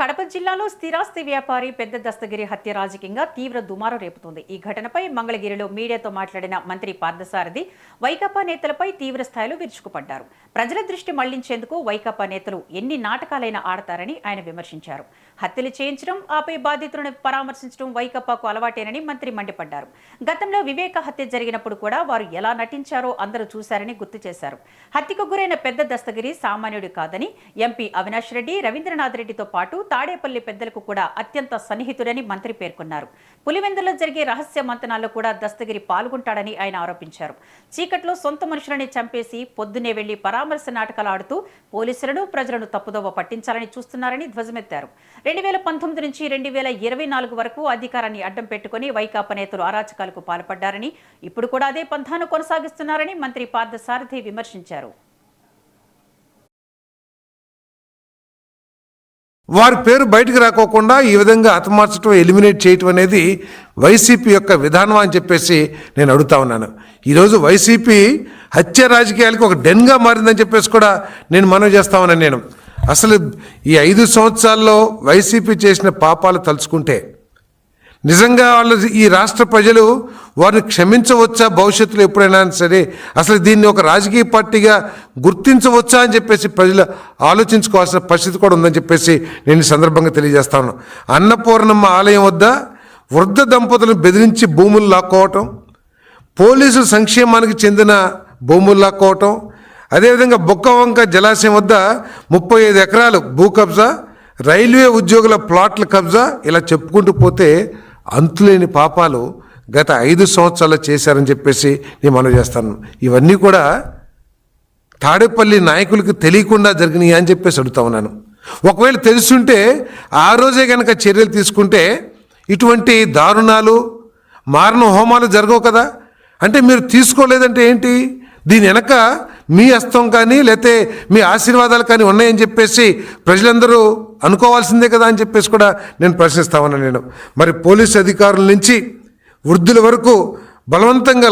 కడప జిల్లాలో స్థిరాస్తి వ్యాపారి పెద్ద దస్తగిరి హత్య రాజకీయంగా తీవ్ర దుమారం రేపుతోంది. ఈ ఘటనపై మంగళగిరిలో మీడియాతో మాట్లాడిన మంత్రి పార్థసారథి వైకాపా నేతలపై తీవ్ర స్థాయిలో విరుచుకుపడ్డారు. ప్రజల దృష్టి మళ్లించేందుకు వైకాపా నేతలు ఎన్ని నాటకాలైనా ఆడతారని ఆయన విమర్శించారు. హత్యలు చేయించడం, ఆపై బాధితులను పరామర్శించడం వైకాపాకు అలవాటేనని మంత్రి మండిపడ్డారు. గతంలో వివేక హత్య జరిగినప్పుడు కూడా వారు ఎలా నటించారో అందరూ చూశారని గుర్తు చేశారు. హత్యకు గురైన పెద్ద దస్తగిరి సామాన్యుడు కాదని ఎంపీ అవినాష్ రెడ్డి, రవీంద్రనాథ్ రెడ్డితో పాటు తాడేపల్లి పెద్దలకు కూడా అత్యంత సన్నిహితుడని మంత్రి పేర్కొన్నారు. పులివెందులో జరిగే రహస్య మంతనాల్లో కూడా దస్తగిరి పాల్గొంటాడని ఆయన ఆరోపించారు. చీకట్లో సొంత మనుషులని చంపేసి పొద్దునే వెళ్లి పరామర్శ నాటకాలు ఆడుతూ పోలీసులను, ప్రజలను తప్పుదోవ పట్టించాలని చూస్తున్నారని ధ్వజమెత్తారు. 2019 నుంచి 2024 వరకు అధికారాన్ని అడ్డం పెట్టుకుని వైకాపా నేతలు అరాచకాలకు పాల్పడ్డారని, ఇప్పుడు కూడా అదే పంథాను కొనసాగిస్తున్నారని మంత్రి పార్థసారథి విమర్శించారు. వారి పేరు బయటకు రాకోకుండా ఈ విధంగా హతమార్చడం, ఎలిమినేట్ చేయటం అనేది వైసీపీ యొక్క విధానం అని చెప్పేసి నేను అడుగుతా ఉన్నాను. ఈరోజు వైసీపీ హత్య రాజకీయాలకు ఒక డెన్గా మారిందని చెప్పేసి కూడా నేను మనవి చేస్తా ఉన్నాను. నేను అసలు ఈ 5 సంవత్సరాల్లో వైసీపీ చేసిన పాపాలు తలుచుకుంటే నిజంగా వాళ్ళు, ఈ రాష్ట్ర ప్రజలు వారిని క్షమించవచ్చా భవిష్యత్తులో ఎప్పుడైనా సరే, అసలు దీన్ని ఒక రాజకీయ పార్టీగా గుర్తించవచ్చా అని చెప్పేసి ప్రజలు ఆలోచించుకోవాల్సిన పరిస్థితి కూడా ఉందని చెప్పేసి నేను ఈ సందర్భంగా తెలియజేస్తాను. అన్నపూర్ణమ్మ ఆలయం వద్ద వృద్ధ దంపతులను బెదిరించి భూములు లాక్కోవటం, పోలీసుల సంక్షేమానికి చెందిన భూములు లాక్కోవటం, అదేవిధంగా బొక్కవంక జలాశయం వద్ద 35 ఎకరాలు భూ కబ్జా, రైల్వే ఉద్యోగుల ప్లాట్ల కబ్జా, ఇలా చెప్పుకుంటూ పోతే అంతులేని పాపాలు గత 5 సంవత్సరాలు చేశారని చెప్పేసి నేను మనవి చేస్తాను. ఇవన్నీ కూడా తాడేపల్లి నాయకులకు తెలియకుండా జరిగినాయి అని చెప్పేసి అడుగుతా ఉన్నాను. ఒకవేళ తెలుసుంటే ఆ రోజే కనుక చర్యలు తీసుకుంటే ఇటువంటి దారుణాలు, మారణ హోమాలు జరగవు కదా. అంటే మీరు తీసుకోలేదంటే ఏంటి? దీని వెనక మీ హస్తం కానీ లేకపోతే మీ ఆశీర్వాదాలు కానీ ఉన్నాయని చెప్పేసి ప్రజలందరూ అనుకోవాల్సిందే కదా అని చెప్పేసి కూడా నేను ప్రశ్నిస్తా ఉన్నాను. నేను మరి పోలీసు అధికారుల నుంచి వృద్ధుల వరకు బలవంతంగా